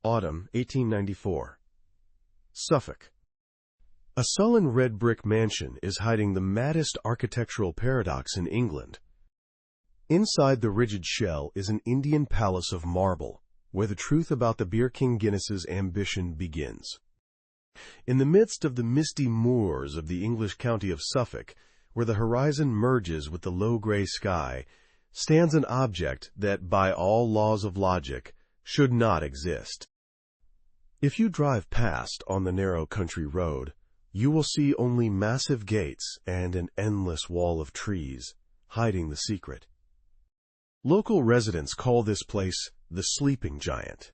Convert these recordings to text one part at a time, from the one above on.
Autumn, 1894. Suffolk. A sullen red brick mansion is hiding the maddest architectural paradox in England. Inside the rigid shell is an Indian palace of marble, where the truth about the beer king Guinness's ambition begins. In the midst of the misty moors of the English county of Suffolk, where the horizon merges with the low gray sky, stands an object that, by all laws of logic, should not exist. If you drive past on the narrow country road, you will see only massive gates and an endless wall of trees, hiding the secret. Local residents call this place the sleeping giant.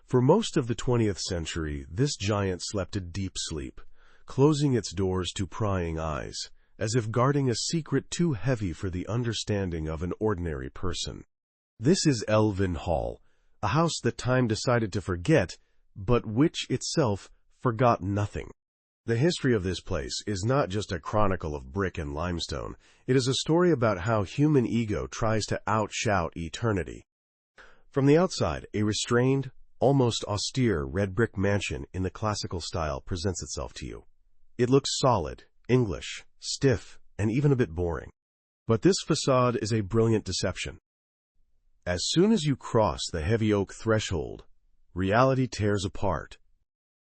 For most of the 20th century, this giant slept a deep sleep, closing its doors to prying eyes, as if guarding a secret too heavy for the understanding of an ordinary person. This is Elveden Hall, a house that time decided to forget, but which itself forgot nothing. The history of this place is not just a chronicle of brick and limestone. It is a story about how human ego tries to outshout eternity. From the outside, a restrained, almost austere red brick mansion in the classical style presents itself to you. It looks solid, English, stiff, and even a bit boring. But this facade is a brilliant deception. As soon as you cross the heavy oak threshold, reality tears apart.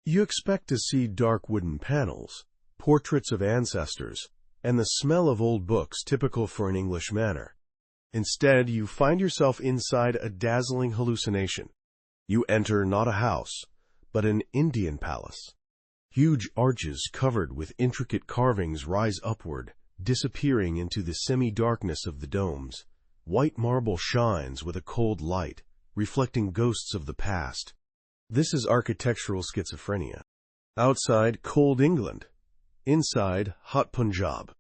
You expect to see dark wooden panels, portraits of ancestors, and the smell of old books typical for an English manor. Instead, you find yourself inside a dazzling hallucination. You enter not a house, but an Indian palace. Huge arches covered with intricate carvings rise upward, disappearing into the semi-darkness of the domes. White marble shines with a cold light, reflecting ghosts of the past. This is architectural schizophrenia. Outside, cold England. Inside, hot Punjab.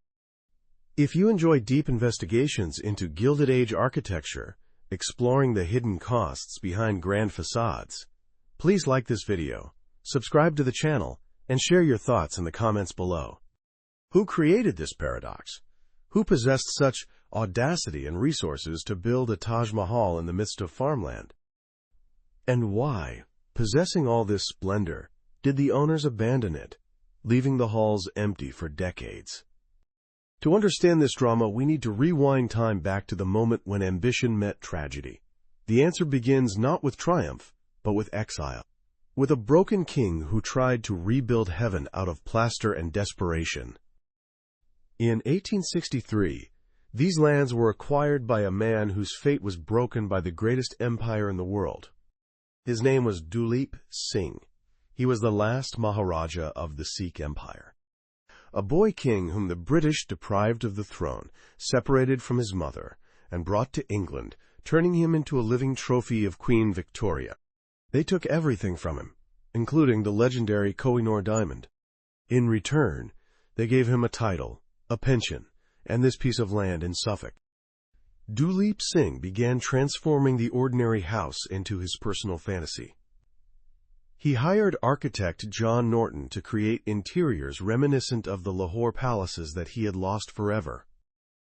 If you enjoy deep investigations into Gilded Age architecture, exploring the hidden costs behind grand facades, please like this video, subscribe to the channel, and share your thoughts in the comments below. Who created this paradox? Who possessed such audacity and resources to build a Taj Mahal in the midst of farmland? And why, possessing all this splendor, did the owners abandon it, leaving the halls empty for decades? To understand this drama, we need to rewind time back to the moment when ambition met tragedy. The answer begins not with triumph, but with exile. With a broken king who tried to rebuild heaven out of plaster and desperation. In 1863, these lands were acquired by a man whose fate was broken by the greatest empire in the world. His name was Duleep Singh. He was the last Maharaja of the Sikh Empire. A boy king whom the British deprived of the throne, separated from his mother, and brought to England, turning him into a living trophy of Queen Victoria. They took everything from him, including the legendary Koh-i-Noor diamond. In return, they gave him a title, a pension, and this piece of land in Suffolk. Duleep Singh began transforming the ordinary house into his personal fantasy. He hired architect John Norton to create interiors reminiscent of the Lahore palaces that he had lost forever.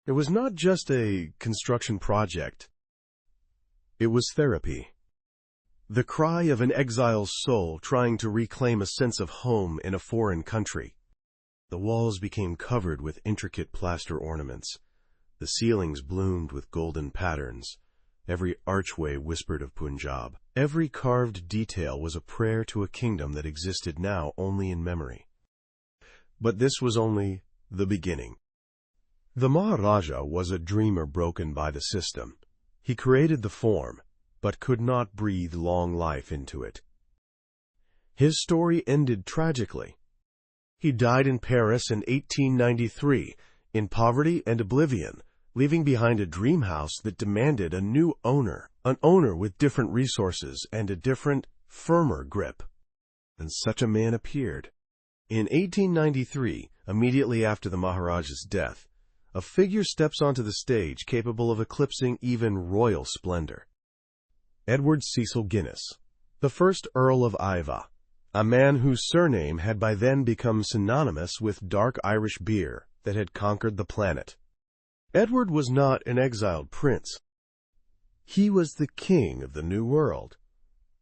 It was not just a construction project. It was therapy. The cry of an exile's soul trying to reclaim a sense of home in a foreign country. The walls became covered with intricate plaster ornaments. The ceilings bloomed with golden patterns. Every archway whispered of Punjab. Every carved detail was a prayer to a kingdom that existed now only in memory. But this was only the beginning. The Maharaja was a dreamer broken by the system. He created the form, but could not breathe long life into it. His story ended tragically. He died in Paris in 1893, in poverty and oblivion, leaving behind a dream house that demanded a new owner, an owner with different resources and a different, firmer grip. And such a man appeared. In 1893, immediately after the Maharaja's death, a figure steps onto the stage capable of eclipsing even royal splendor. Edward Cecil Guinness, the first Earl of Iva, a man whose surname had by then become synonymous with dark Irish beer that had conquered the planet. Edward was not an exiled prince. He was the king of the New World,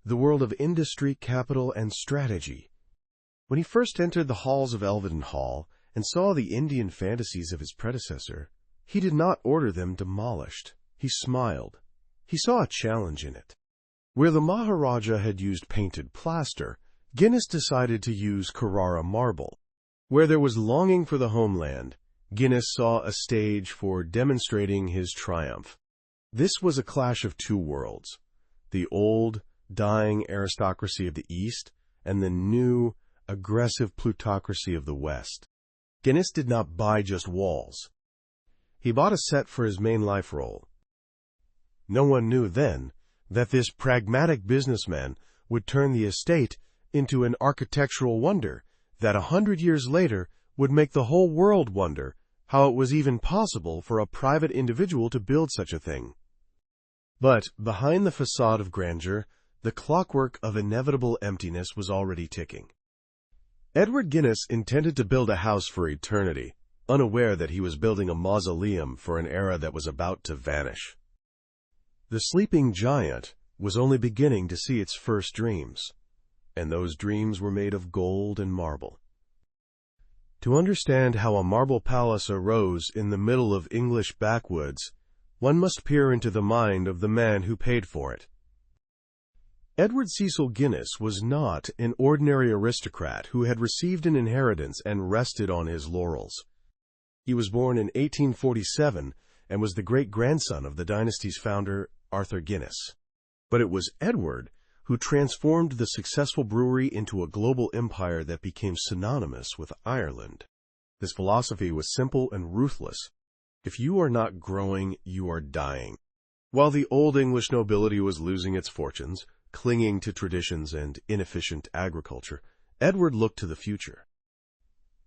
the world of industry, capital, and strategy. When he first entered the halls of Elveden Hall and saw the Indian fantasies of his predecessor, he did not order them demolished. He smiled. He saw a challenge in it. Where the Maharaja had used painted plaster, Guinness decided to use Carrara marble. Where there was longing for the homeland, Guinness saw a stage for demonstrating his triumph. This was a clash of two worlds, the old, dying aristocracy of the East and the new, aggressive plutocracy of the West. Guinness did not buy just walls. He bought a set for his main life role. No one knew then that this pragmatic businessman would turn the estate into an architectural wonder that 100 years later would make the whole world wonder how it was even possible for a private individual to build such a thing. But behind the facade of grandeur, the clockwork of inevitable emptiness was already ticking. Edward Guinness intended to build a house for eternity, unaware that he was building a mausoleum for an era that was about to vanish. The sleeping giant was only beginning to see its first dreams, and those dreams were made of gold and marble. To understand how a marble palace arose in the middle of English backwoods, one must peer into the mind of the man who paid for it. Edward Cecil Guinness was not an ordinary aristocrat who had received an inheritance and rested on his laurels. He was born in 1847 and was the great-grandson of the dynasty's founder, Arthur Guinness. But it was Edward who transformed the successful brewery into a global empire that became synonymous with Ireland. His philosophy was simple and ruthless. If you are not growing, you are dying. While the old English nobility was losing its fortunes, clinging to traditions and inefficient agriculture, Edward looked to the future.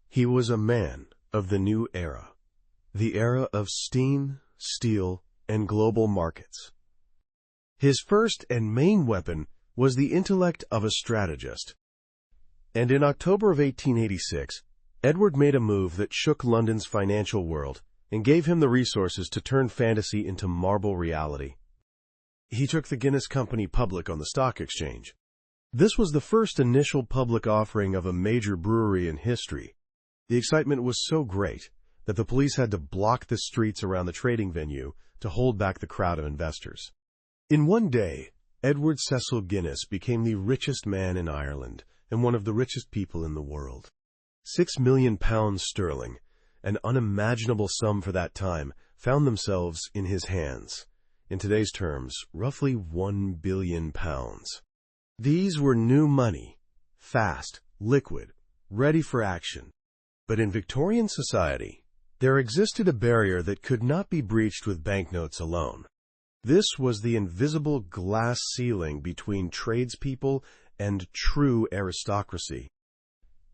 He was a man of the new era, the era of steam, steel, and global markets. His first and main weapon was the intellect of a strategist. And in October of 1886, Edward made a move that shook London's financial world and gave him the resources to turn fantasy into marble reality. He took the Guinness Company public on the stock exchange. This was the first initial public offering of a major brewery in history. The excitement was so great that the police had to block the streets around the trading venue to hold back the crowd of investors. In one day, Edward Cecil Guinness became the richest man in Ireland and one of the richest people in the world. £6 million sterling, an unimaginable sum for that time, found themselves in his hands. In today's terms, roughly £1 billion. These were new money, fast, liquid, ready for action. But in Victorian society, there existed a barrier that could not be breached with banknotes alone. This was the invisible glass ceiling between tradespeople and true aristocracy.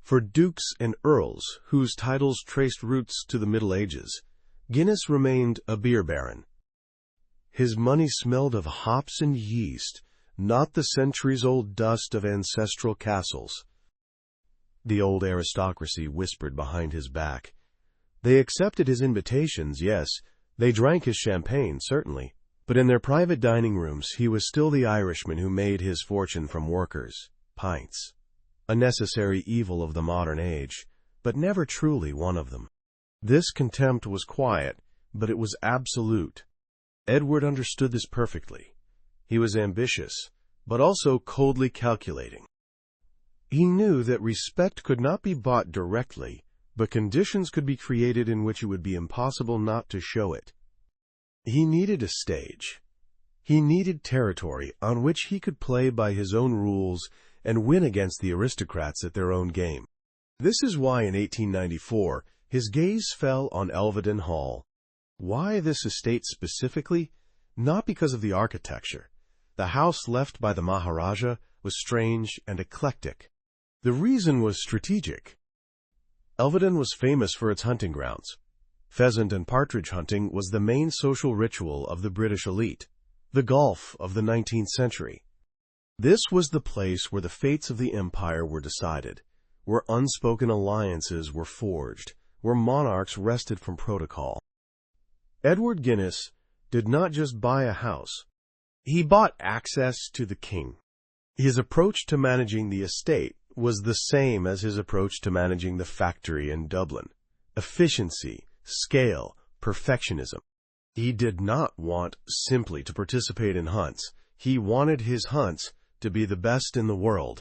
For dukes and earls, whose titles traced roots to the Middle Ages, Guinness remained a beer baron. His money smelled of hops and yeast, not the centuries-old dust of ancestral castles. The old aristocracy whispered behind his back. They accepted his invitations, yes, they drank his champagne, certainly, but in their private dining rooms he was still the Irishman who made his fortune from workers, pints, a necessary evil of the modern age, but never truly one of them. This contempt was quiet, but it was absolute. Edward understood this perfectly. He was ambitious, but also coldly calculating. He knew that respect could not be bought directly, but conditions could be created in which it would be impossible not to show it. He needed a stage. He needed territory on which he could play by his own rules and win against the aristocrats at their own game. This is why in 1894 his gaze fell on Elveden Hall. Why this estate specifically? Not because of the architecture. The house left by the Maharaja was strange and eclectic. The reason was strategic. Elveden was famous for its hunting grounds. Pheasant and partridge hunting was the main social ritual of the British elite, the golf of the 19th century. This was the place where the fates of the empire were decided, where unspoken alliances were forged, where monarchs rested from protocol. Edward Guinness did not just buy a house. He bought access to the king. His approach to managing the estate was the same as his approach to managing the factory in Dublin. Efficiency, scale, perfectionism. He did not want simply to participate in hunts. He wanted his hunts to be the best in the world.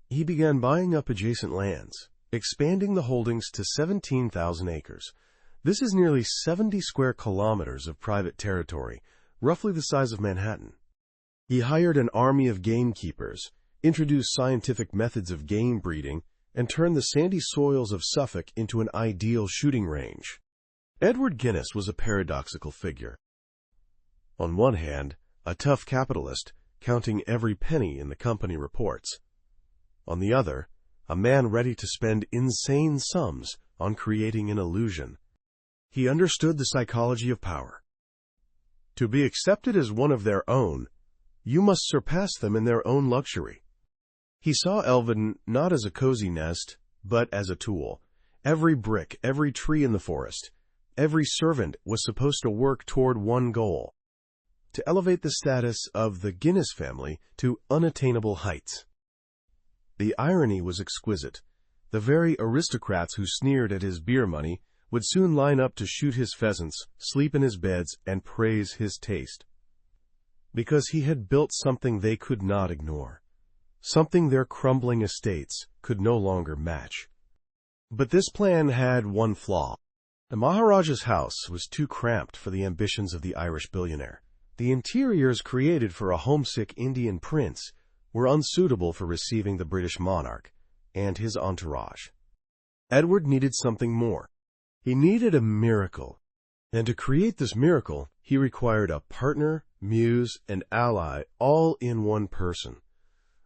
He began buying up adjacent lands, expanding the holdings to 17,000 acres. This is nearly 70 square kilometers of private territory, roughly the size of Manhattan. He hired an army of gamekeepers, introduced scientific methods of game breeding, and turned the sandy soils of Suffolk into an ideal shooting range. Edward Guinness was a paradoxical figure. On one hand, a tough capitalist, counting every penny in the company reports. On the other, a man ready to spend insane sums on creating an illusion. He understood the psychology of power. To be accepted as one of their own, you must surpass them in their own luxury. He saw Elveden not as a cozy nest, but as a tool. Every brick, every tree in the forest, every servant was supposed to work toward one goal: to elevate the status of the Guinness family to unattainable heights. The irony was exquisite. The very aristocrats who sneered at his beer money would soon line up to shoot his pheasants, sleep in his beds, and praise his taste. Because he had built something they could not ignore, something their crumbling estates could no longer match. But this plan had one flaw. The Maharaja's house was too cramped for the ambitions of the Irish billionaire. The interiors created for a homesick Indian prince were unsuitable for receiving the British monarch and his entourage. Edward needed something more. He needed a miracle, and to create this miracle, he required a partner, muse, and ally all in one person.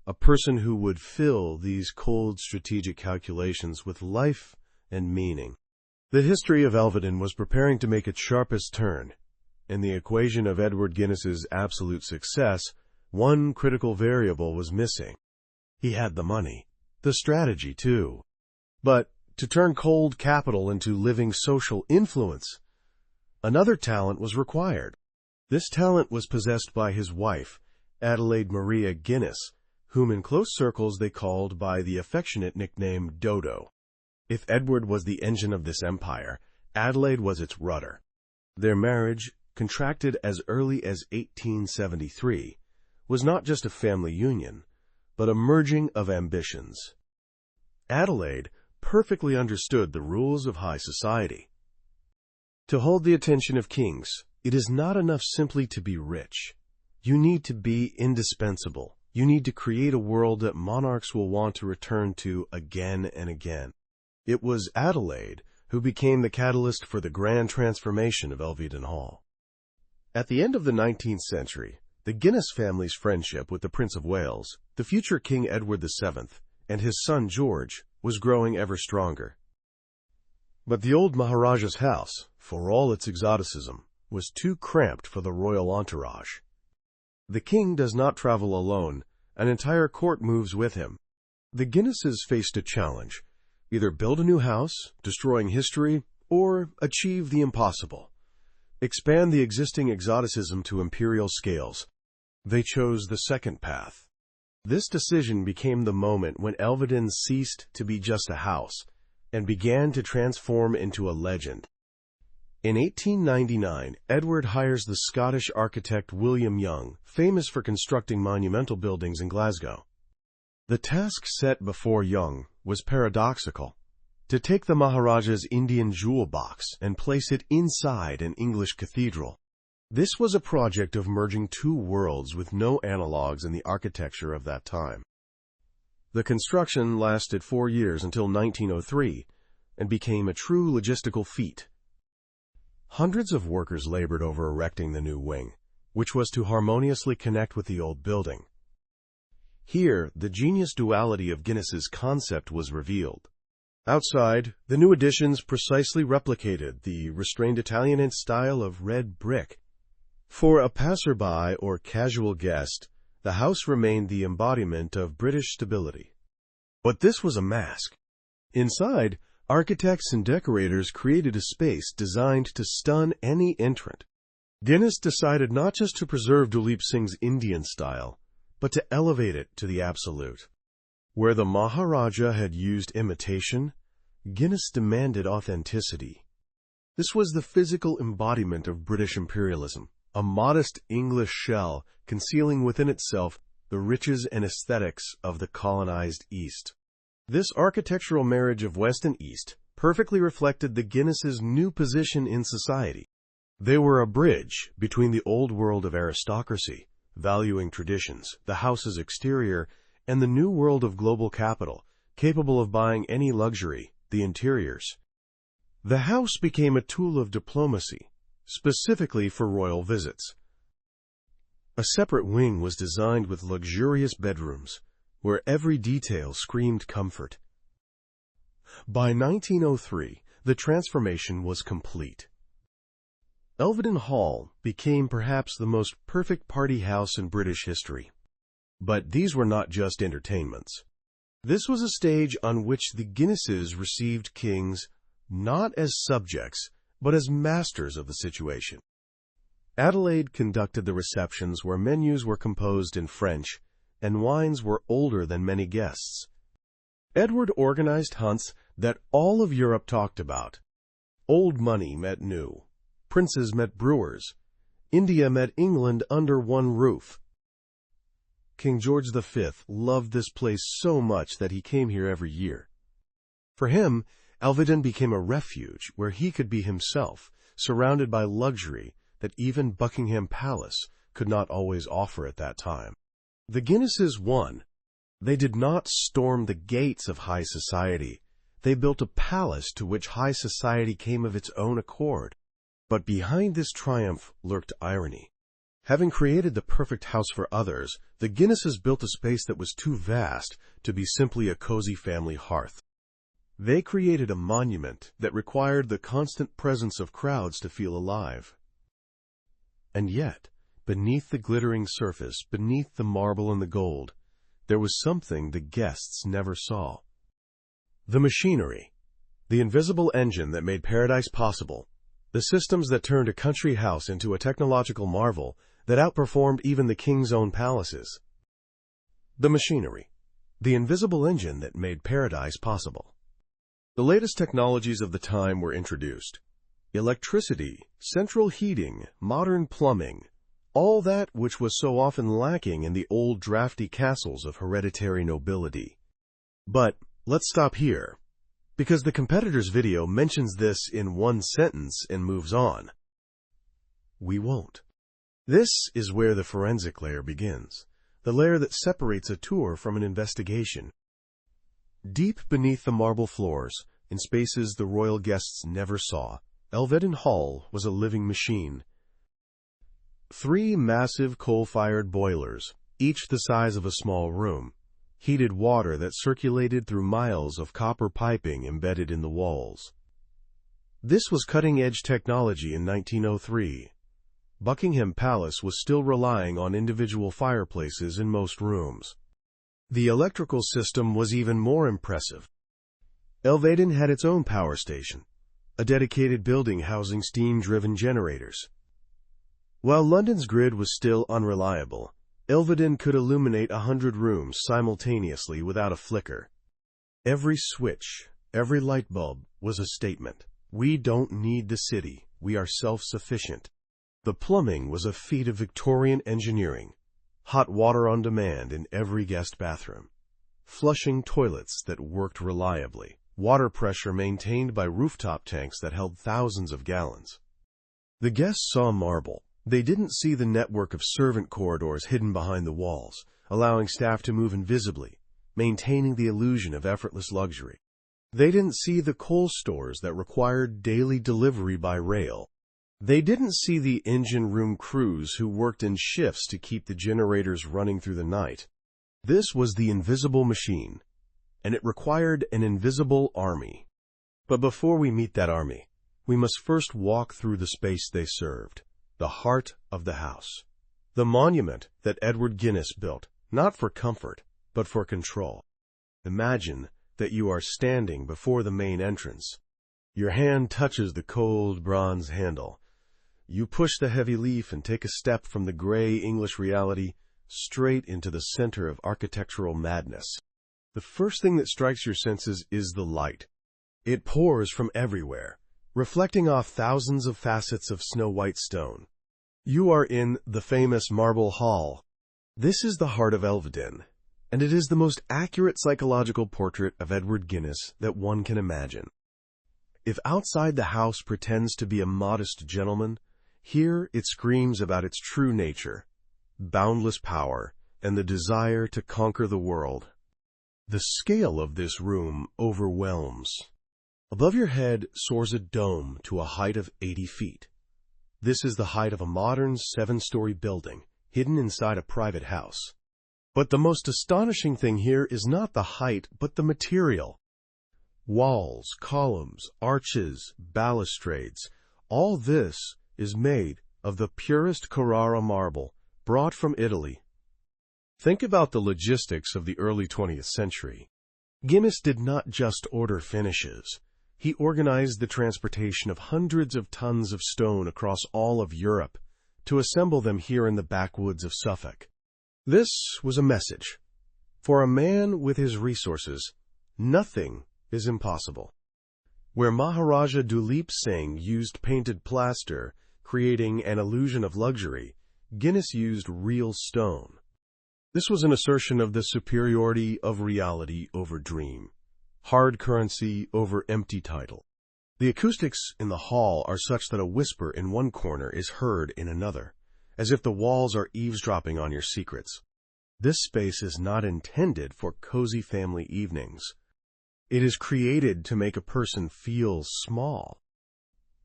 A person who would fill these cold strategic calculations with life and meaning. The history of Elveden was preparing to make its sharpest turn. In the equation of Edward Guinness's absolute success, one critical variable was missing. He had the money, the strategy too. But to turn cold capital into living social influence, another talent was required. This talent was possessed by his wife, Adelaide Maria Guinness, whom in close circles they called by the affectionate nickname Dodo. If Edward was the engine of this empire, Adelaide was its rudder. Their marriage, contracted as early as 1873, was not just a family union, but a merging of ambitions. Adelaide perfectly understood the rules of high society. To hold the attention of kings, it is not enough simply to be rich. You need to be indispensable. You need to create a world that monarchs will want to return to again and again. It was Adelaide who became the catalyst for the grand transformation of Elveden Hall. At the end of the 19th century, the Guinness family's friendship with the Prince of Wales, the future King Edward VII, and his son George was growing ever stronger. But the old Maharaja's house, for all its exoticism, was too cramped for the royal entourage. The king does not travel alone. An entire court moves with him. The Guinnesses faced a challenge: either build a new house, destroying history, or achieve the impossible: expand the existing exoticism to imperial scales. They chose the second path. This decision became the moment when Elveden ceased to be just a house and began to transform into a legend. In 1899, Edward hires the Scottish architect William Young, famous for constructing monumental buildings in Glasgow. The task set before Young was paradoxical: to take the Maharaja's Indian jewel box and place it inside an English cathedral. This was a project of merging two worlds with no analogues in the architecture of that time. The construction lasted 4 years until 1903 and became a true logistical feat. Hundreds of workers labored over erecting the new wing, which was to harmoniously connect with the old building. Here, the genius duality of Guinness's concept was revealed. Outside, the new additions precisely replicated the restrained Italianate style of red brick. For a passerby or casual guest, the house remained the embodiment of British stability. But this was a mask. Inside, architects and decorators created a space designed to stun any entrant. Guinness decided not just to preserve Duleep Singh's Indian style, but but to elevate it to the absolute. Where the Maharaja had used imitation, Guinness demanded authenticity. This was the physical embodiment of British imperialism, a modest English shell concealing within itself the riches and aesthetics of the colonized East. This architectural marriage of West and East perfectly reflected the Guinnesses' new position in society. They were a bridge between the old world of aristocracy, valuing traditions, the house's exterior, and the new world of global capital, capable of buying any luxury, the interiors. The house became a tool of diplomacy, specifically for royal visits. A separate wing was designed with luxurious bedrooms, where every detail screamed comfort. By 1903, the transformation was complete. Elveden Hall became perhaps the most perfect party house in British history. But these were not just entertainments. This was a stage on which the Guinnesses received kings not as subjects, but as masters of the situation. Adelaide conducted the receptions where menus were composed in French and wines were older than many guests. Edward organized hunts that all of Europe talked about. Old money met new. Princes met brewers. India met England under one roof. King George V loved this place so much that he came here every year. For him, Elveden became a refuge where he could be himself, surrounded by luxury that even Buckingham Palace could not always offer at that time. The Guinnesses won. They did not storm the gates of high society. They built a palace to which high society came of its own accord. But behind this triumph lurked irony. Having created the perfect house for others, the Guinnesses built a space that was too vast to be simply a cozy family hearth. They created a monument that required the constant presence of crowds to feel alive. And yet, beneath the glittering surface, beneath the marble and the gold, there was something the guests never saw. The machinery, the invisible engine that made paradise possible, the systems that turned a country house into a technological marvel that outperformed even the king's own palaces. The machinery, the invisible engine that made paradise possible. The latest technologies of the time were introduced. Electricity, central heating, modern plumbing, all that which was so often lacking in the old drafty castles of hereditary nobility. But let's stop here, because the competitor's video mentions this in one sentence and moves on. We won't. This is where the forensic layer begins, the layer that separates a tour from an investigation. Deep beneath the marble floors, in spaces the royal guests never saw, Elveden Hall was a living machine. 3 massive coal-fired boilers, each the size of a small room, heated water that circulated through miles of copper piping embedded in the walls. This was cutting-edge technology in 1903. Buckingham Palace was still relying on individual fireplaces in most rooms. The electrical system was even more impressive. Elveden had its own power station, a dedicated building housing steam-driven generators. While London's grid was still unreliable, Elveden could illuminate 100 rooms simultaneously without a flicker. Every switch, every light bulb was a statement. We don't need the city. We are self-sufficient. The plumbing was a feat of Victorian engineering. Hot water on demand in every guest bathroom. Flushing toilets that worked reliably. Water pressure maintained by rooftop tanks that held thousands of gallons. The guests saw marble. They didn't see the network of servant corridors hidden behind the walls, allowing staff to move invisibly, maintaining the illusion of effortless luxury. They didn't see the coal stores that required daily delivery by rail. They didn't see the engine room crews who worked in shifts to keep the generators running through the night. This was the invisible machine, and it required an invisible army. But before we meet that army, we must first walk through the space they served, the heart of the house. The monument that Edward Guinness built, not for comfort, but for control. Imagine that you are standing before the main entrance. Your hand touches the cold bronze handle. You push the heavy leaf and take a step from the gray English reality straight into the center of architectural madness. The first thing that strikes your senses is the light. It pours from everywhere, reflecting off thousands of facets of snow-white stone. You are in the famous Marble Hall. This is the heart of Elveden, and it is the most accurate psychological portrait of Edward Guinness that one can imagine. If outside the house pretends to be a modest gentleman, here it screams about its true nature, boundless power, and the desire to conquer the world. The scale of this room overwhelms. Above your head soars a dome to a height of 80 feet. This is the height of a modern 7-story building, hidden inside a private house. But the most astonishing thing here is not the height, but the material. Walls, columns, arches, balustrades, all this is made of the purest Carrara marble, brought from Italy. Think about the logistics of the early 20th century. Guinness did not just order finishes. He organized the transportation of hundreds of tons of stone across all of Europe to assemble them here in the backwoods of Suffolk. This was a message. For a man with his resources, nothing is impossible. Where Maharaja Duleep Singh used painted plaster, creating an illusion of luxury, Guinness used real stone. This was an assertion of the superiority of reality over dream, hard currency over empty title. The acoustics in the hall are such that a whisper in one corner is heard in another, as if the walls are eavesdropping on your secrets. This space is not intended for cozy family evenings. It is created to make a person feel small.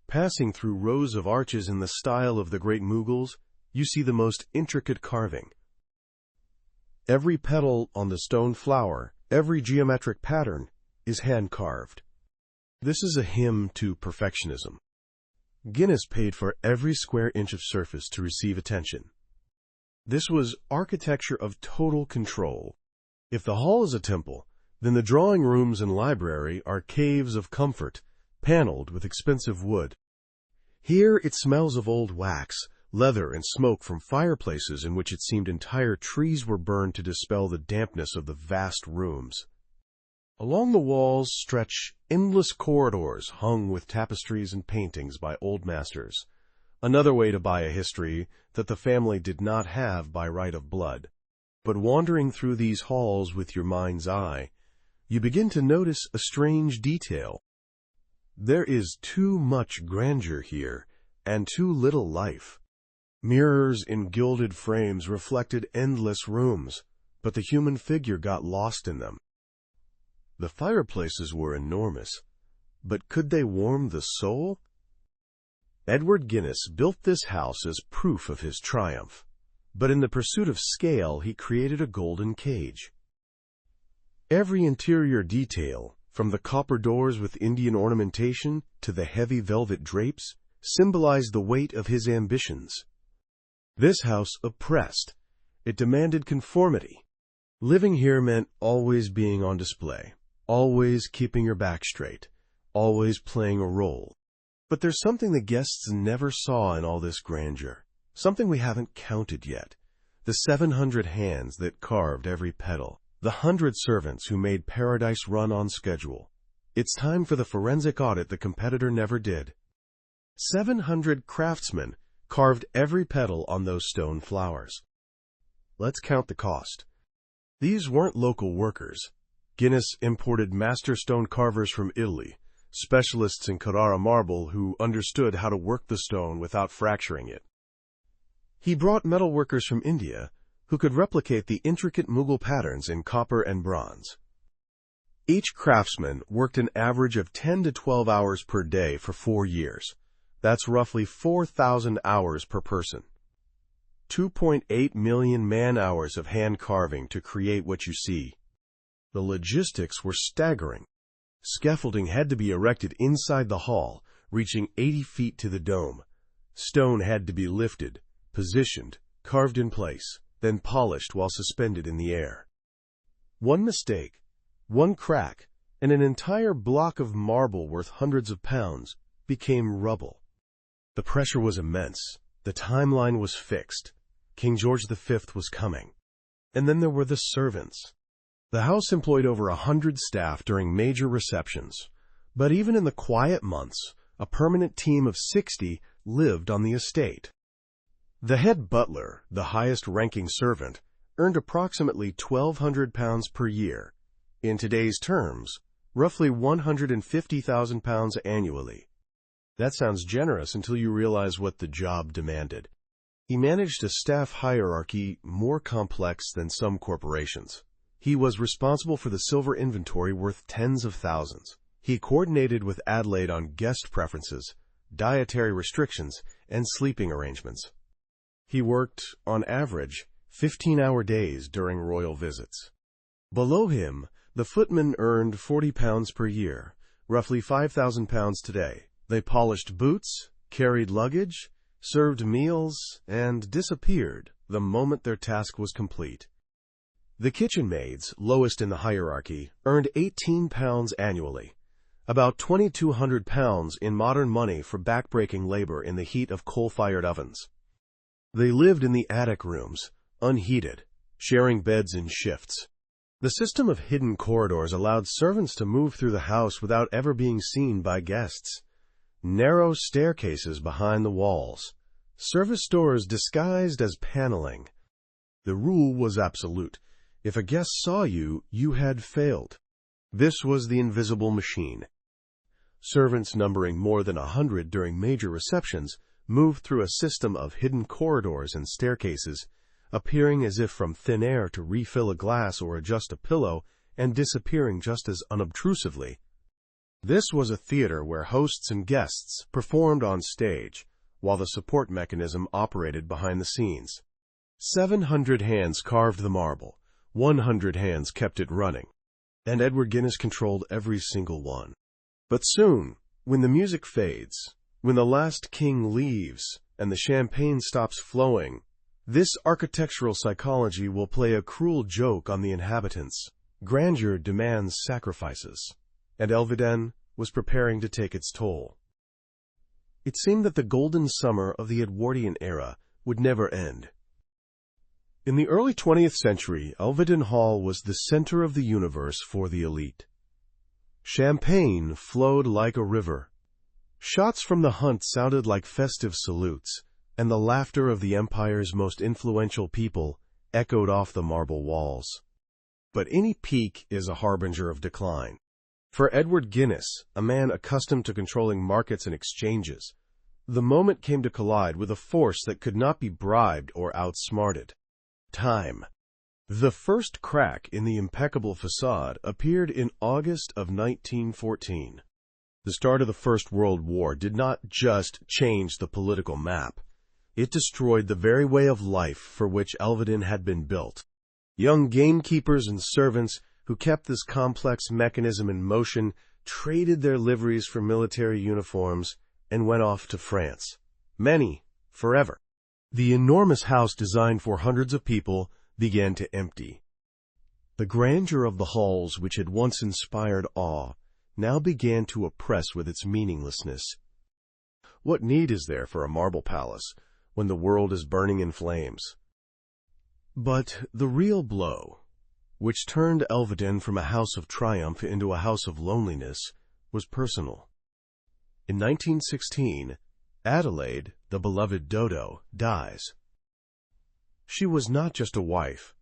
Passing through rows of arches in the style of the great Mughals, you see the most intricate carving. Every petal on the stone flower, every geometric pattern, is hand-carved. This is a hymn to perfectionism. Guinness paid for every square inch of surface to receive attention. This was architecture of total control. If the hall is a temple, then the drawing rooms and library are caves of comfort, paneled with expensive wood. Here it smells of old wax, leather, and smoke from fireplaces in which it seemed entire trees were burned to dispel the dampness of the vast rooms. Along the walls stretch endless corridors hung with tapestries and paintings by old masters, another way to buy a history that the family did not have by right of blood. But wandering through these halls with your mind's eye, you begin to notice a strange detail. There is too much grandeur here, and too little life. Mirrors in gilded frames reflected endless rooms, but the human figure got lost in them. The fireplaces were enormous, but could they warm the soul? Edward Guinness built this house as proof of his triumph, but in the pursuit of scale he created a golden cage. Every interior detail, from the copper doors with Indian ornamentation to the heavy velvet drapes, symbolized the weight of his ambitions. This house oppressed. It demanded conformity. Living here meant always being on display, always keeping your back straight, always playing a role. But there's something the guests never saw in all this grandeur, something we haven't counted yet. The 700 hands that carved every petal, the 100 servants who made Paradise run on schedule. It's time for the forensic audit the competitor never did. 700 craftsmen carved every petal on those stone flowers. Let's count the cost. These weren't local workers. Guinness imported master stone carvers from Italy, specialists in Carrara marble who understood how to work the stone without fracturing it. He brought metalworkers from India who could replicate the intricate Mughal patterns in copper and bronze. Each craftsman worked an average of 10 to 12 hours per day for 4 years. That's roughly 4,000 hours per person. 2.8 million man-hours of hand carving to create what you see. The logistics were staggering. Scaffolding had to be erected inside the hall, reaching 80 feet to the dome. Stone had to be lifted, positioned, carved in place, then polished while suspended in the air. One mistake, one crack, and an entire block of marble worth hundreds of pounds became rubble. The pressure was immense. The timeline was fixed. King George V was coming. And then there were the servants. The house employed over 100 staff during major receptions, but even in the quiet months, a permanent team of 60 lived on the estate. The head butler, the highest-ranking servant, earned approximately £1,200 per year. In today's terms, roughly £150,000 annually. That sounds generous until you realize what the job demanded. He managed a staff hierarchy more complex than some corporations. He was responsible for the silver inventory worth tens of thousands. He coordinated with Adelaide on guest preferences, dietary restrictions, and sleeping arrangements. He worked, on average, 15-hour days during royal visits. Below him, the footmen earned £40 per year, roughly £5,000 today. They polished boots, carried luggage, served meals, and disappeared the moment their task was complete. The kitchen maids, lowest in the hierarchy, earned £18 annually, about £2,200 in modern money for backbreaking labor in the heat of coal-fired ovens. They lived in the attic rooms, unheated, sharing beds in shifts. The system of hidden corridors allowed servants to move through the house without ever being seen by guests. Narrow staircases behind the walls. Service doors disguised as paneling. The rule was absolute. If a guest saw you, you had failed. This was the invisible machine. Servants numbering more than 100 during major receptions moved through a system of hidden corridors and staircases, appearing as if from thin air to refill a glass or adjust a pillow, and disappearing just as unobtrusively. This was a theater where hosts and guests performed on stage, while the support mechanism operated behind the scenes. 700 hands carved the marble, 100 hands kept it running, and Edward Guinness controlled every single one. But soon, when the music fades, when the last king leaves, and the champagne stops flowing, this architectural psychology will play a cruel joke on the inhabitants. Grandeur demands sacrifices, and Elveden was preparing to take its toll. It seemed that the golden summer of the Edwardian era would never end. In the early 20th century, Elveden Hall was the center of the universe for the elite. Champagne flowed like a river. Shots from the hunt sounded like festive salutes, and the laughter of the empire's most influential people echoed off the marble walls. But any peak is a harbinger of decline. For Edward Guinness, a man accustomed to controlling markets and exchanges, the moment came to collide with a force that could not be bribed or outsmarted. Time. The first crack in the impeccable facade appeared in August of 1914. The start of the First World War did not just change the political map. It destroyed the very way of life for which Elveden had been built. Young gamekeepers and servants who kept this complex mechanism in motion traded their liveries for military uniforms and went off to France. Many, forever. The enormous house designed for hundreds of people began to empty. The grandeur of the halls which had once inspired awe now began to oppress with its meaninglessness. What need is there for a marble palace when the world is burning in flames? But the real blow, which turned Elveden from a house of triumph into a house of loneliness, was personal. In 1916, Adelaide, the beloved Dodo, dies. She was not just a wife.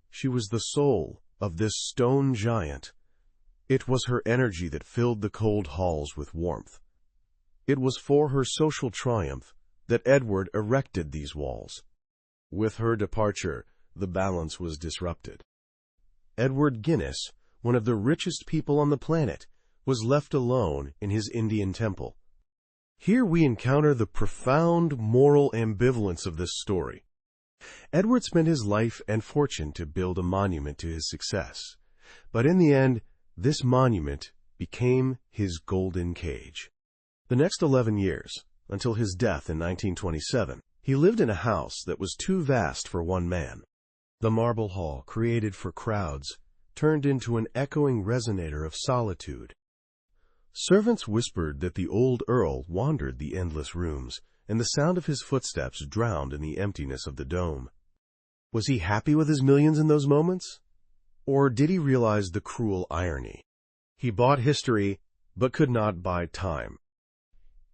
She was the soul of this stone giant. It was her energy that filled the cold halls with warmth. It was for her social triumph that Edward erected these walls. With her departure, the balance was disrupted. Edward Guinness, one of the richest people on the planet, was left alone in his Indian temple. Here we encounter the profound moral ambivalence of this story. Edward spent his life and fortune to build a monument to his success, but in the end, this monument became his golden cage. The next 11 years, until his death in 1927, he lived in a house that was too vast for one man. The marble hall, created for crowds, turned into an echoing resonator of solitude. Servants whispered that the old earl wandered the endless rooms, and the sound of his footsteps drowned in the emptiness of the dome. Was he happy with his millions in those moments? Or did he realize the cruel irony? He bought history, but could not buy time.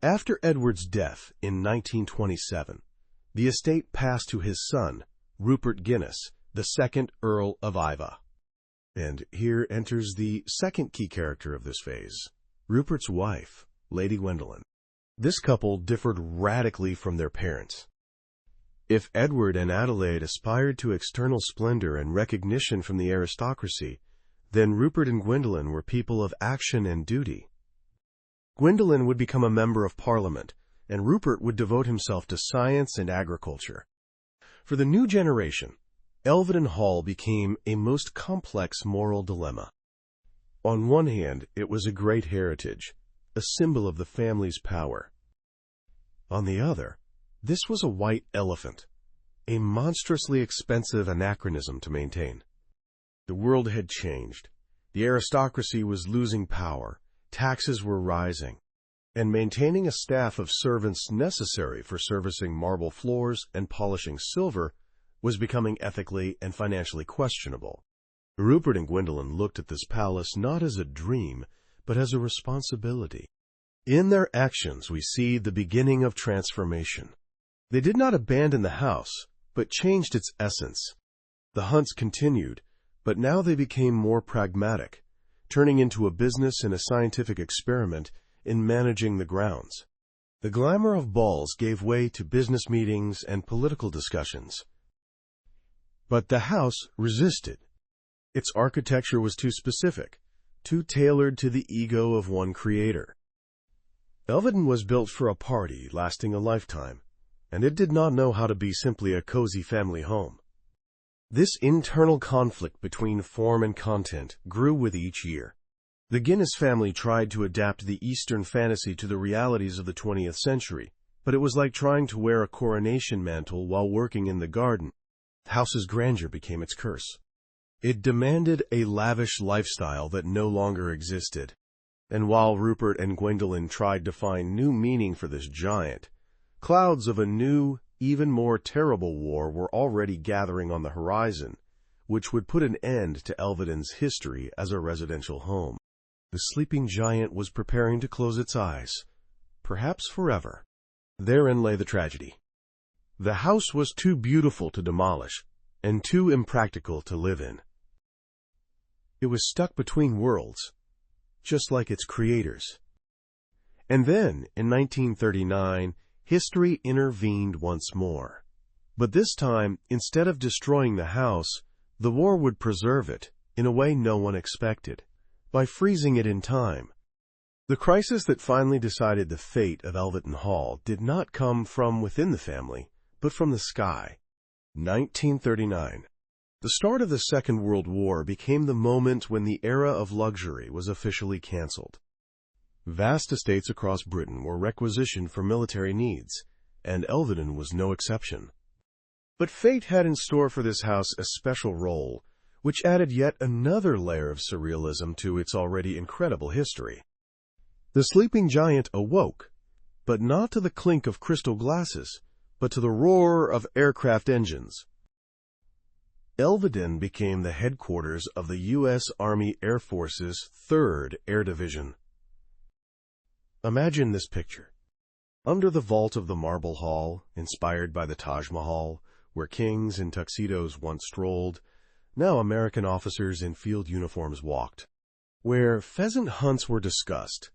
After Edward's death in 1927, the estate passed to his son, Rupert Guinness, the second Earl of Iva. And here enters the second key character of this phase, Rupert's wife, Lady Gwendolen. This couple differed radically from their parents. If Edward and Adelaide aspired to external splendor and recognition from the aristocracy, then Rupert and Gwendolen were people of action and duty. Gwendolen would become a member of Parliament, and Rupert would devote himself to science and agriculture. For the new generation, Elveden Hall became a most complex moral dilemma. On one hand, it was a great heritage, a symbol of the family's power. On the other, this was a white elephant, a monstrously expensive anachronism to maintain. The world had changed. The aristocracy was losing power, taxes were rising, and maintaining a staff of servants necessary for servicing marble floors and polishing silver was becoming ethically and financially questionable. Rupert and Gwendolen looked at this palace not as a dream, but as a responsibility. In their actions, we see the beginning of transformation. They did not abandon the house, but changed its essence. The hunts continued, but now they became more pragmatic, turning into a business and a scientific experiment in managing the grounds. The glamour of balls gave way to business meetings and political discussions. But the house resisted. Its architecture was too specific, too tailored to the ego of one creator. Elveden was built for a party lasting a lifetime, and it did not know how to be simply a cozy family home. This internal conflict between form and content grew with each year. The Guinness family tried to adapt the Eastern fantasy to the realities of the 20th century, but it was like trying to wear a coronation mantle while working in the garden. The house's grandeur became its curse. It demanded a lavish lifestyle that no longer existed. And while Rupert and Gwendolen tried to find new meaning for this giant, clouds of a new, even more terrible war were already gathering on the horizon, which would put an end to Elveden's history as a residential home. The sleeping giant was preparing to close its eyes, perhaps forever. Therein lay the tragedy. The house was too beautiful to demolish, and too impractical to live in. It was stuck between worlds, just like its creators. And then, in 1939, history intervened once more. But this time, instead of destroying the house, the war would preserve it in a way no one expected, by freezing it in time. The crisis that finally decided the fate of Elveden Hall did not come from within the family, but from the sky. 1939. The start of the Second World War became the moment when the era of luxury was officially cancelled. Vast estates across Britain were requisitioned for military needs, and Elveden was no exception. But fate had in store for this house a special role, which added yet another layer of surrealism to its already incredible history. The sleeping giant awoke, but not to the clink of crystal glasses, but to the roar of aircraft engines. Elveden became the headquarters of the U.S. Army Air Force's 3rd Air Division. Imagine this picture. Under the vault of the Marble Hall, inspired by the Taj Mahal, where kings in tuxedos once strolled, now American officers in field uniforms walked. Where pheasant hunts were discussed,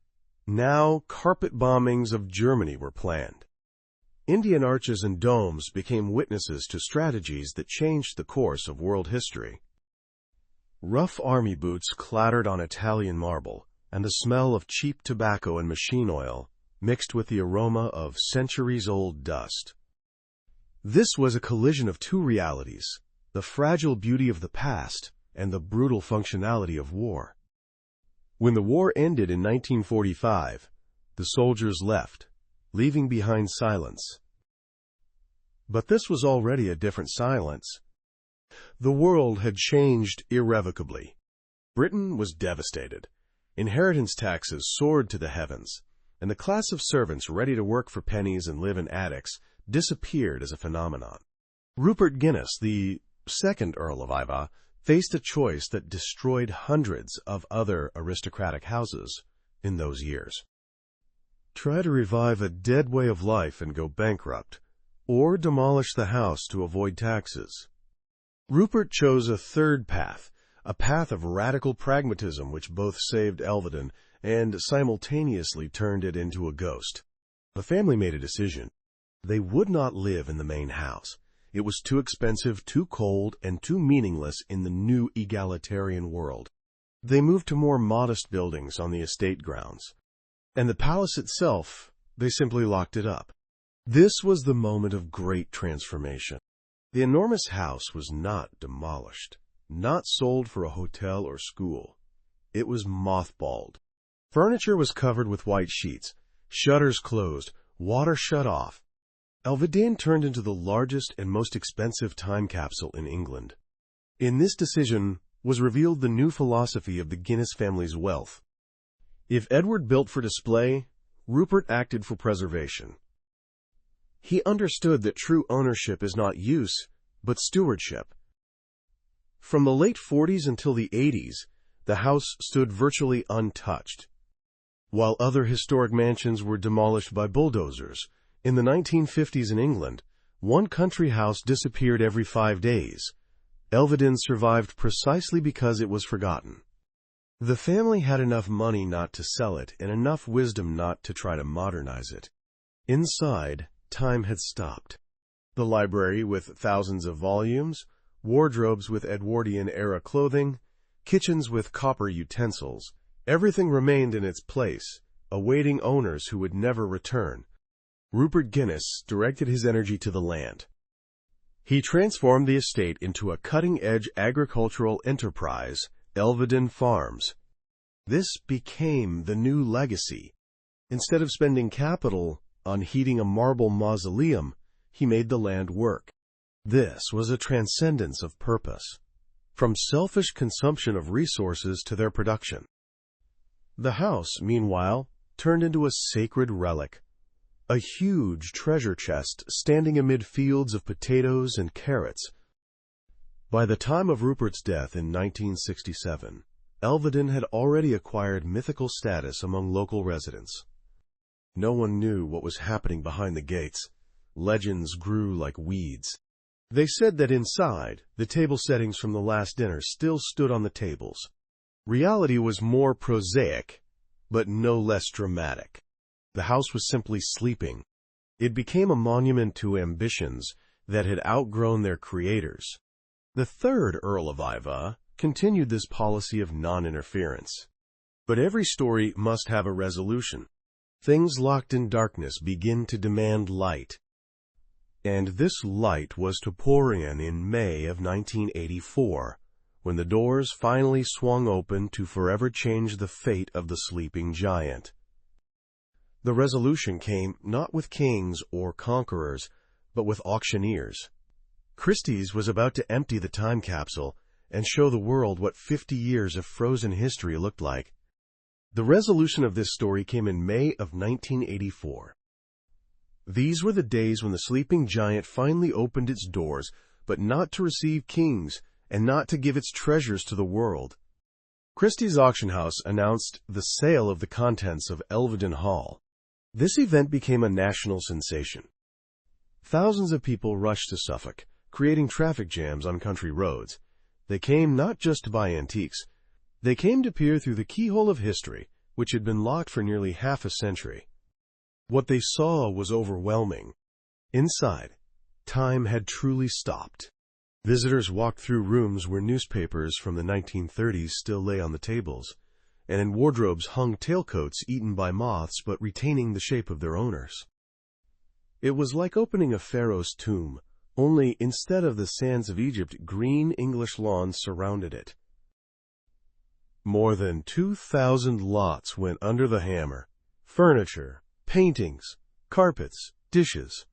now carpet bombings of Germany were planned. Indian arches and domes became witnesses to strategies that changed the course of world history. Rough army boots clattered on Italian marble, and the smell of cheap tobacco and machine oil mixed with the aroma of centuries-old dust. This was a collision of two realities, the fragile beauty of the past and the brutal functionality of war. When the war ended in 1945, the soldiers left, leaving behind silence. But this was already a different silence. The world had changed irrevocably. Britain was devastated. Inheritance taxes soared to the heavens, and the class of servants ready to work for pennies and live in attics disappeared as a phenomenon. Rupert Guinness, the second Earl of Iva, faced a choice that destroyed hundreds of other aristocratic houses in those years. Try to revive a dead way of life and go bankrupt, or demolish the house to avoid taxes. Rupert chose a third path, a path of radical pragmatism which both saved Elveden and simultaneously turned it into a ghost. The family made a decision. They would not live in the main house. It was too expensive, too cold, and too meaningless in the new egalitarian world. They moved to more modest buildings on the estate grounds. And the palace itself, they simply locked it up. This was the moment of great transformation. The enormous house was not demolished, not sold for a hotel or school. It was mothballed. Furniture was covered with white sheets, shutters closed, water shut off. Elveden turned into the largest and most expensive time capsule in England. In this decision was revealed the new philosophy of the Guinness family's wealth. If Edward built for display, Rupert acted for preservation. He understood that true ownership is not use, but stewardship. From the late 40s until the 80s, the house stood virtually untouched. While other historic mansions were demolished by bulldozers, in the 1950s in England, one country house disappeared every 5 days. Elveden survived precisely because it was forgotten. The family had enough money not to sell it and enough wisdom not to try to modernize it. Inside, time had stopped. The library with thousands of volumes, wardrobes with Edwardian-era clothing, kitchens with copper utensils, everything remained in its place, awaiting owners who would never return. Rupert Guinness directed his energy to the land. He transformed the estate into a cutting-edge agricultural enterprise, Elveden Farms. This became the new legacy. Instead of spending capital on heating a marble mausoleum, he made the land work. This was a transcendence of purpose, from selfish consumption of resources to their production. The house, meanwhile, turned into a sacred relic, a huge treasure chest standing amid fields of potatoes and carrots. By the time of Rupert's death in 1967, Elveden had already acquired mythical status among local residents. No one knew what was happening behind the gates. Legends grew like weeds. They said that inside, the table settings from the last dinner still stood on the tables. Reality was more prosaic, but no less dramatic. The house was simply sleeping. It became a monument to ambitions that had outgrown their creators. The third Earl of Iva continued this policy of non-interference. But every story must have a resolution. Things locked in darkness begin to demand light. And this light was to pour in May of 1984, when the doors finally swung open to forever change the fate of the sleeping giant. The resolution came not with kings or conquerors, but with auctioneers. Christie's was about to empty the time capsule and show the world what 50 years of frozen history looked like. The resolution of this story came in May of 1984. These were the days when the sleeping giant finally opened its doors, but not to receive kings and not to give its treasures to the world. Christie's auction house announced the sale of the contents of Elveden Hall. This event became a national sensation. Thousands of people rushed to Suffolk, creating traffic jams on country roads. They came not just to buy antiques. They came to peer through the keyhole of history, which had been locked for nearly half a century. What they saw was overwhelming. Inside, time had truly stopped. Visitors walked through rooms where newspapers from the 1930s still lay on the tables, and in wardrobes hung tailcoats eaten by moths but retaining the shape of their owners. It was like opening a pharaoh's tomb, only instead of the sands of Egypt, green English lawns surrounded it. More than 2,000 lots went under the hammer. Furniture, paintings, carpets, dishes.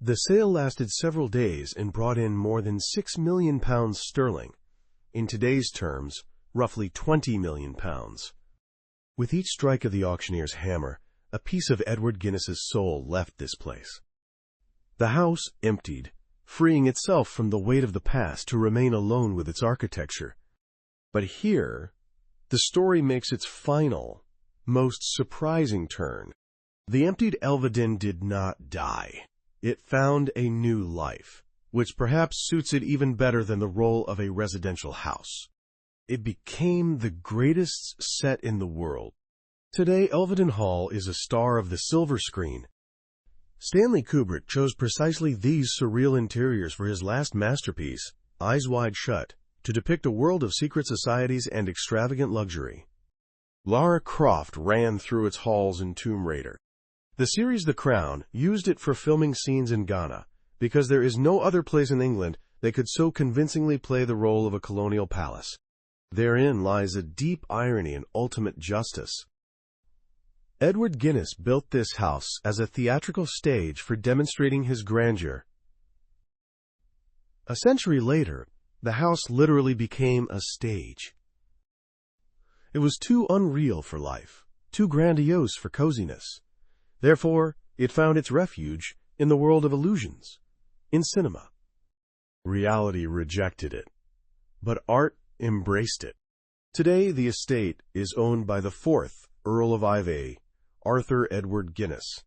The sale lasted several days and brought in more than £6 million sterling. In today's terms, roughly £20 million. With each strike of the auctioneer's hammer, a piece of Edward Guinness's soul left this place. The house emptied, freeing itself from the weight of the past to remain alone with its architecture. But here, the story makes its final, most surprising turn. The emptied Elveden did not die. It found a new life, which perhaps suits it even better than the role of a residential house. It became the greatest set in the world. Today, Elveden Hall is a star of the silver screen. Stanley Kubrick chose precisely these surreal interiors for his last masterpiece, Eyes Wide Shut, to depict a world of secret societies and extravagant luxury. Lara Croft ran through its halls in Tomb Raider. The series The Crown used it for filming scenes in Ghana, because there is no other place in England that could so convincingly play the role of a colonial palace. Therein lies a deep irony and ultimate justice. Edward Guinness built this house as a theatrical stage for demonstrating his grandeur. A century later, the house literally became a stage. It was too unreal for life, too grandiose for coziness. Therefore, it found its refuge in the world of illusions, in cinema. Reality rejected it, but art embraced it. Today, the estate is owned by the fourth Earl of Iveagh, Arthur Edward Guinness.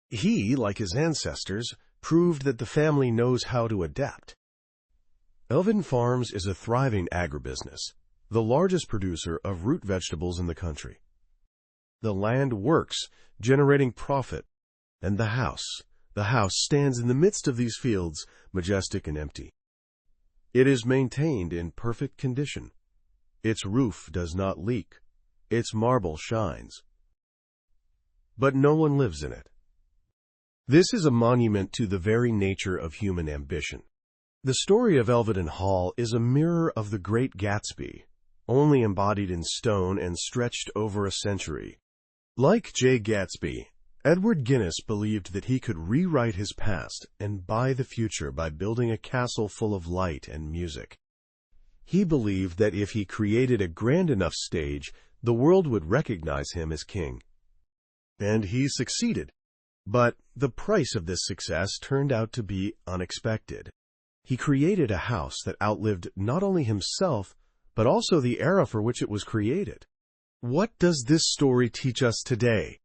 He, like his ancestors, proved that the family knows how to adapt. Elveden Farms is a thriving agribusiness, the largest producer of root vegetables in the country. The land works, generating profit, and the house stands in the midst of these fields, majestic and empty. It is maintained in perfect condition. Its roof does not leak. Its marble shines. But no one lives in it. This is a monument to the very nature of human ambition. The story of Elveden Hall is a mirror of the Great Gatsby, only embodied in stone and stretched over a century. Like J. Gatsby, Edward Guinness believed that he could rewrite his past and buy the future by building a castle full of light and music. He believed that if he created a grand enough stage, the world would recognize him as king. And he succeeded. But the price of this success turned out to be unexpected. He created a house that outlived not only himself, but also the era for which it was created. What does this story teach us today?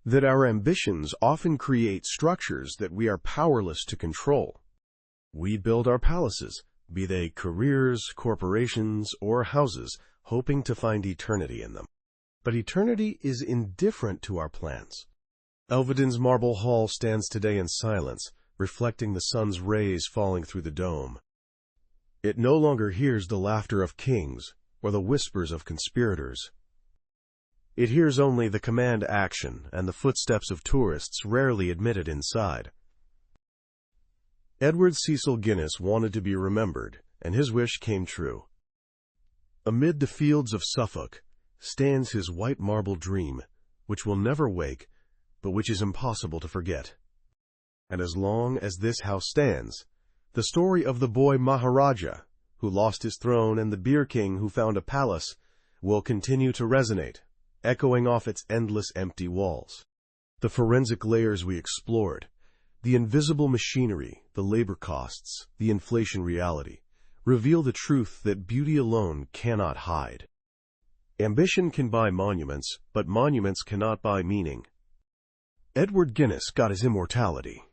That our ambitions often create structures that we are powerless to control. We build our palaces, be they careers, corporations, or houses, hoping to find eternity in them. But eternity is indifferent to our plans. Elveden's marble hall stands today in silence, reflecting the sun's rays falling through the dome. It no longer hears the laughter of kings or the whispers of conspirators. It hears only the command action and the footsteps of tourists rarely admitted inside. Edward Cecil Guinness wanted to be remembered, and his wish came true. Amid the fields of Suffolk stands his white marble dream, which will never wake, but which is impossible to forget. And as long as this house stands, the story of the boy Maharaja, who lost his throne, and the beer king who found a palace, will continue to resonate, echoing off its endless empty walls. The forensic layers we explored, the invisible machinery, the labor costs, the inflation reality, reveal the truth that beauty alone cannot hide. Ambition can buy monuments, but monuments cannot buy meaning. Edward Guinness got his immortality.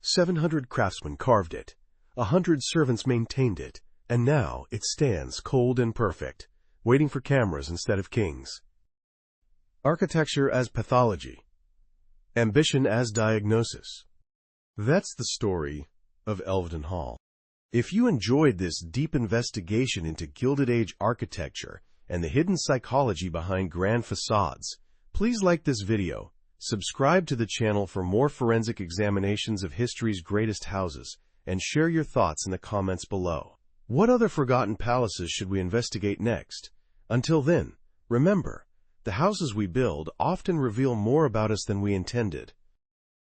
700 craftsmen carved it, 100 servants maintained it, and now it stands cold and perfect, waiting for cameras instead of kings. Architecture as pathology. Ambition as diagnosis. That's the story of Elveden Hall. If you enjoyed this deep investigation into Gilded Age architecture and the hidden psychology behind grand facades, please like this video, subscribe to the channel for more forensic examinations of history's greatest houses, and share your thoughts in the comments below. What other forgotten palaces should we investigate next? Until then, remember, the houses we build often reveal more about us than we intended.